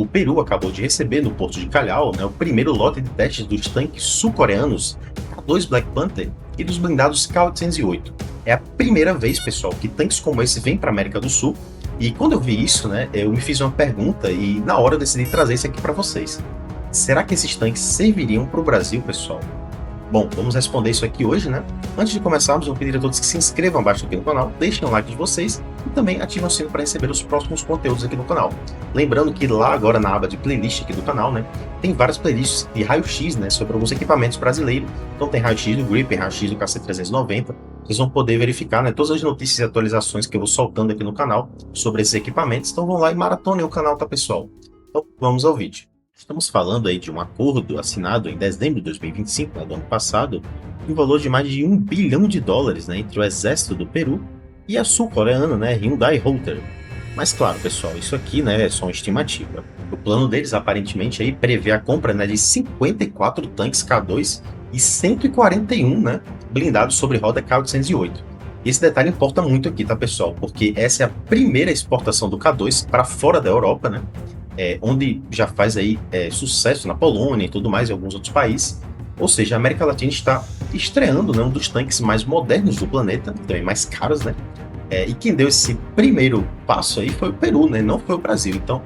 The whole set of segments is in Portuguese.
o Peru acabou de receber no Porto de Callao, né, o primeiro lote de testes dos tanques sul-coreanos K2 Black Panther e dos blindados K-808. É a primeira vez, pessoal, que tanques como esse vêm para a América do Sul. E quando eu vi isso, né, eu me fiz uma pergunta e na hora eu decidi trazer isso aqui para vocês. Será que esses tanques serviriam para o Brasil, pessoal? Bom, vamos responder isso aqui hoje, né? Antes de começarmos, eu pedir a todos que se inscrevam abaixo aqui no canal, deixem o like de vocês e também ativem o sino para receber os próximos conteúdos aqui no canal. Lembrando que lá agora na aba de playlist aqui do canal, né, tem várias playlists de raio-x, né, sobre alguns equipamentos brasileiros. Então tem raio-x do Grip, raio-x do KC390. Vocês vão poder verificar, né, todas as notícias e atualizações que eu vou soltando aqui no canal sobre esses equipamentos. Então vão lá e maratonem o canal, tá, pessoal? Então vamos ao vídeo. Estamos falando aí de um acordo assinado em dezembro de 2025, né, do ano passado, em valor de mais de US$ 1 bilhão, né, entre o exército do Peru e a sul-coreana, né, Hyundai Rotor. Mas claro, pessoal, isso aqui, né, é só uma estimativa. O plano deles aparentemente aí prevê a compra, né, de 54 tanques K2 e 141, né, blindados sobre roda K808. E esse detalhe importa muito aqui, tá, pessoal? Porque essa é a primeira exportação do K2 para fora da Europa, né? Onde já faz aí sucesso na Polônia e tudo mais, em alguns outros países. Ou seja, a América Latina está estreando, né, um dos tanques mais modernos do planeta, também mais caros, né? E quem deu esse primeiro passo aí foi o Peru, né? Não foi o Brasil. Então,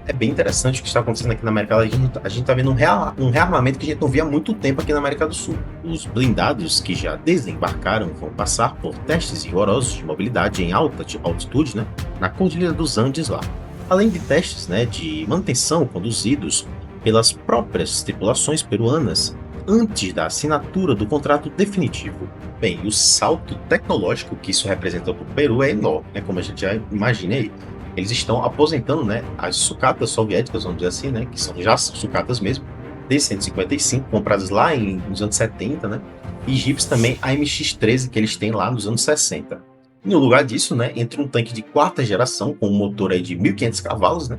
é bem interessante o que está acontecendo aqui na América Latina. A gente está vendo um rearmamento que a gente não via há muito tempo aqui na América do Sul. Os blindados que já desembarcaram vão passar por testes rigorosos de mobilidade em alta altitude, né, na Cordilheira dos Andes lá. Além de testes, né, de manutenção conduzidos pelas próprias tripulações peruanas antes da assinatura do contrato definitivo. Bem, o salto tecnológico que isso representa para o Peru é enorme, né, como a gente já imagina aí. Eles estão aposentando, né, as sucatas soviéticas, vamos dizer assim, né, que são já sucatas mesmo, D-155, compradas lá nos anos 70, né, e jipes também AMX-13 que eles têm lá nos anos 60. No lugar disso, né, entra um tanque de quarta geração com um motor aí de 1.500 cavalos, né,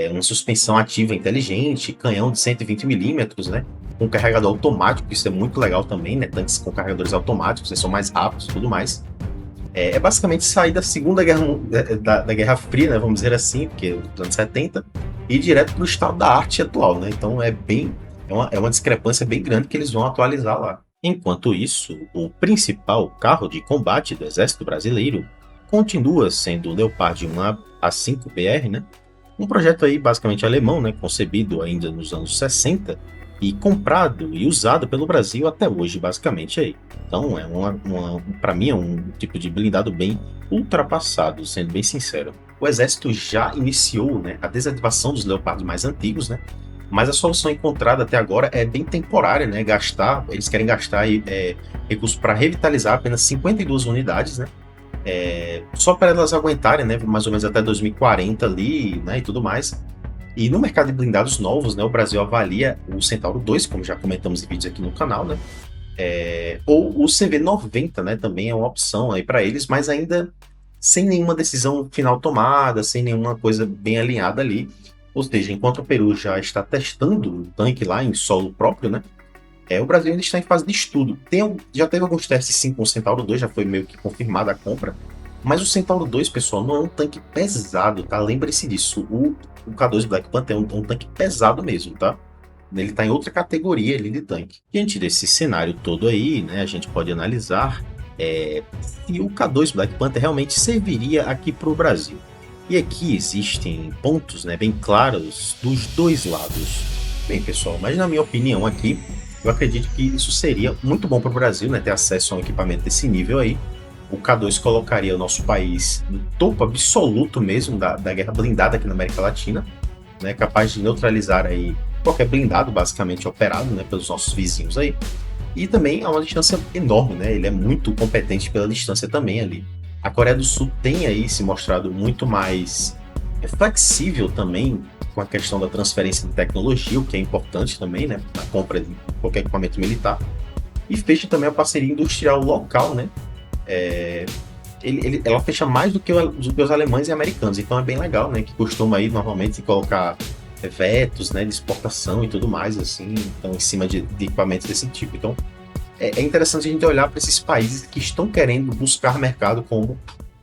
uma suspensão ativa inteligente, canhão de 120 milímetros, né, com carregador automático, isso é muito legal também, né, tanques com carregadores automáticos, eles são mais rápidos e tudo mais. É basicamente sair da Segunda Guerra, da Guerra Fria, né, vamos dizer assim, porque dos anos 70, e ir direto para o estado da arte atual, né, então é uma discrepância bem grande que eles vão atualizar lá. Enquanto isso, o principal carro de combate do Exército Brasileiro continua sendo o Leopard 1 A5BR, né? Um projeto aí basicamente alemão, né? Concebido ainda nos anos 60 e comprado e usado pelo Brasil até hoje, basicamente aí. Então, para mim é um tipo de blindado bem ultrapassado, sendo bem sincero. O Exército já iniciou, né, a desativação dos Leopards mais antigos, né? Mas a solução encontrada até agora é bem temporária, né? Eles querem gastar recursos para revitalizar apenas 52 unidades, né? Só para elas aguentarem, né? Mais ou menos até 2040 ali, né? E tudo mais. E no mercado de blindados novos, né? O Brasil avalia o Centauro 2, como já comentamos em vídeos aqui no canal, né? Ou o CV90, né? Também é uma opção aí para eles, mas ainda sem nenhuma decisão final tomada, sem nenhuma coisa bem alinhada ali. Ou seja, enquanto o Peru já está testando o tanque lá em solo próprio, né? O Brasil ainda está em fase de estudo. Já teve alguns testes sim com o Centauro 2, já foi meio que confirmada a compra. Mas o Centauro 2, pessoal, não é um tanque pesado, tá? Lembre-se disso. O K2 Black Panther é um tanque pesado mesmo, tá? Ele está em outra categoria ali de tanque. Diante desse cenário todo aí, né? A gente pode analisar se o K2 Black Panther realmente serviria aqui para o Brasil. E aqui existem pontos, né, bem claros dos dois lados. Bem, pessoal, mas na minha opinião aqui, eu acredito que isso seria muito bom para o Brasil, né, ter acesso a um equipamento desse nível aí. O K2 colocaria o nosso país no topo absoluto mesmo da guerra blindada aqui na América Latina, né, capaz de neutralizar aí qualquer blindado basicamente operado, né, pelos nossos vizinhos aí. E também a uma distância enorme, né, ele é muito competente pela distância também ali. A Coreia do Sul tem aí se mostrado muito mais flexível também com a questão da transferência de tecnologia, o que é importante também, né, na compra de qualquer equipamento militar. E fecha também a parceria industrial local, né? Ela fecha mais do que os alemães e americanos, então é bem legal, né? Que costuma aí normalmente colocar vetos, né, de exportação e tudo mais, assim, então em cima de equipamentos desse tipo. Então é interessante a gente olhar para esses países que estão querendo buscar mercado como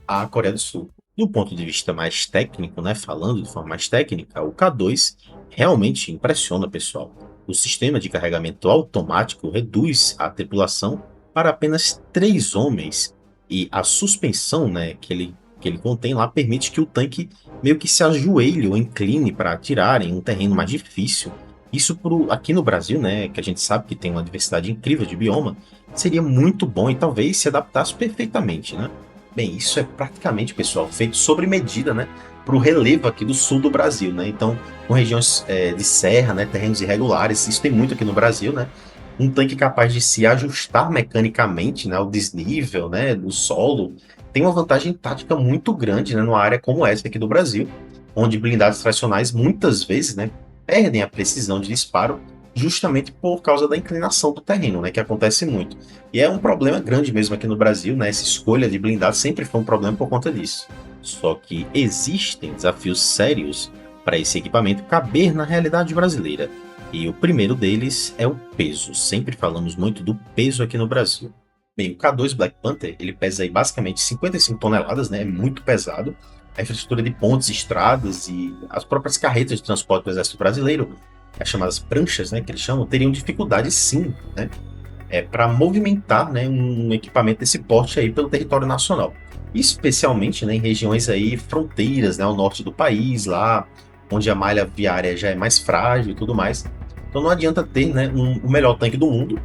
a Coreia do Sul. Do ponto de vista mais técnico, né, falando de forma mais técnica, o K2 realmente impressiona, pessoal. O sistema de carregamento automático reduz a tripulação para apenas 3 homens e a suspensão, né, que ele contém lá permite que o tanque meio que se ajoelhe ou incline para atirar em um terreno mais difícil. Isso aqui no Brasil, né, que a gente sabe que tem uma diversidade incrível de bioma, seria muito bom e talvez se adaptasse perfeitamente, né? Bem, isso é praticamente, pessoal, feito sobre medida, né, para o relevo aqui do sul do Brasil, né? Então, com regiões de serra, né, terrenos irregulares, isso tem muito aqui no Brasil, né? Um tanque capaz de se ajustar mecanicamente, né, ao desnível, né, do solo, tem uma vantagem tática muito grande, né, numa área como essa aqui do Brasil, onde blindados tradicionais muitas vezes, né, perdem a precisão de disparo justamente por causa da inclinação do terreno, né, que acontece muito. E é um problema grande mesmo aqui no Brasil, né, essa escolha de blindados sempre foi um problema por conta disso. Só que existem desafios sérios para esse equipamento caber na realidade brasileira. E o primeiro deles é o peso. Sempre falamos muito do peso aqui no Brasil. Bem, o K2 Black Panther, ele pesa aí basicamente 55 toneladas, né? É muito pesado. A infraestrutura de pontes, estradas e as próprias carretas de transporte do Exército Brasileiro, as chamadas pranchas, né, que eles chamam, teriam dificuldade sim, né? Para movimentar, né, um equipamento desse porte aí pelo território nacional. Especialmente, né, em regiões aí fronteiras, né, ao norte do país, lá onde a malha viária já é mais frágil e tudo mais. Então não adianta ter, né, o melhor tanque do mundo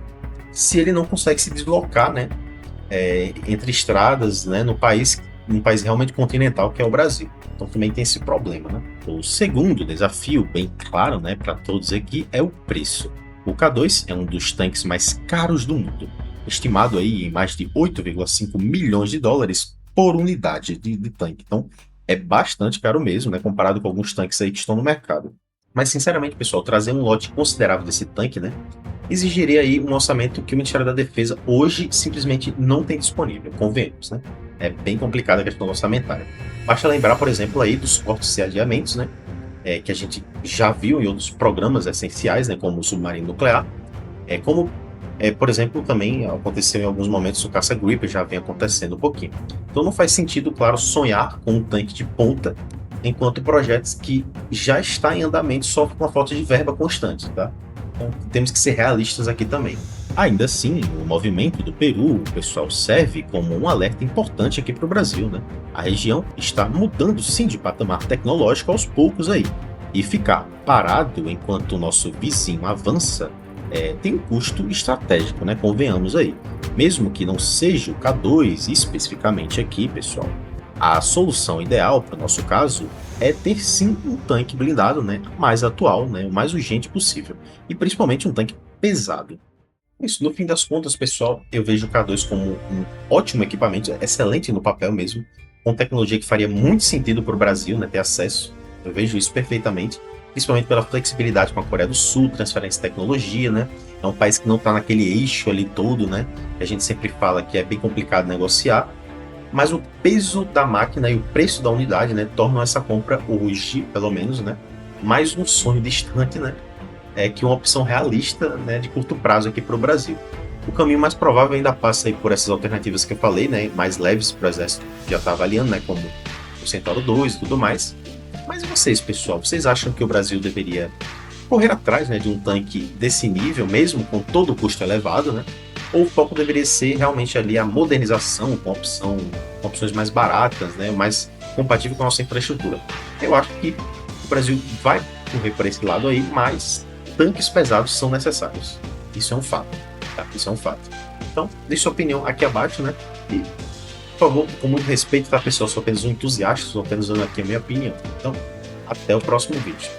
se ele não consegue se deslocar, né, entre estradas, né, num país realmente continental que é o Brasil. Então também tem esse problema, né? O segundo desafio, bem claro, né, para todos aqui, é o preço. O K2 é um dos tanques mais caros do mundo, estimado aí em mais de 8,5 milhões de dólares por unidade de tanque. Então é bastante caro mesmo, né, comparado com alguns tanques aí que estão no mercado. Mas sinceramente, pessoal, trazer um lote considerável desse tanque, né, exigiria aí um orçamento que o Ministério da Defesa hoje simplesmente não tem disponível, convenhamos, né? É bem complicada a questão orçamentária. Basta lembrar, por exemplo, aí dos cortes e adiamentos, né? Que a gente já viu em outros programas essenciais, né? Como o submarino nuclear. Por exemplo, também aconteceu em alguns momentos o caça Gripen, já vem acontecendo um pouquinho. Então não faz sentido, claro, sonhar com um tanque de ponta, enquanto projetos que já está em andamento sofrem com a falta de verba constante, tá? Então, temos que ser realistas aqui também. Ainda assim, o movimento do Peru, o pessoal, serve como um alerta importante aqui para o Brasil, né? A região está mudando sim de patamar tecnológico aos poucos aí. E ficar parado enquanto o nosso vizinho avança tem um custo estratégico, né? Convenhamos aí. Mesmo que não seja o K2 especificamente aqui, pessoal, a solução ideal para o nosso caso é ter sim um tanque blindado, né, mais atual, né, o mais urgente possível, e principalmente um tanque pesado. Isso, no fim das contas, pessoal, eu vejo o K2 como um ótimo equipamento, excelente no papel mesmo, com tecnologia que faria muito sentido para o Brasil, né, ter acesso. Eu vejo isso perfeitamente, principalmente pela flexibilidade com a Coreia do Sul, transferência de tecnologia, né? É um país que não está naquele eixo ali todo, né? Que a gente sempre fala que é bem complicado negociar. Mas o peso da máquina e o preço da unidade, né, tornam essa compra hoje, pelo menos, né, mais um sonho distante, né, que uma opção realista, né, de curto prazo aqui para o Brasil. O caminho mais provável ainda passa aí por essas alternativas que eu falei, né, mais leves para o exército já está avaliando, né, como o Centauro 2 e tudo mais. Mas e vocês, pessoal? Vocês acham que o Brasil deveria correr atrás, né, de um tanque desse nível, mesmo com todo o custo elevado, né? Ou o foco deveria ser realmente ali a modernização com opções mais baratas, né, mais compatível com a nossa infraestrutura? Eu acho que o Brasil vai correr por esse lado aí, mas tanques pesados são necessários. Isso é um fato, tá? Isso é um fato. Então, deixe sua opinião aqui abaixo, né? E, por favor, com muito respeito, tá, pessoal? Sou apenas um entusiasta, estou apenas dando aqui a minha opinião. Então, até o próximo vídeo.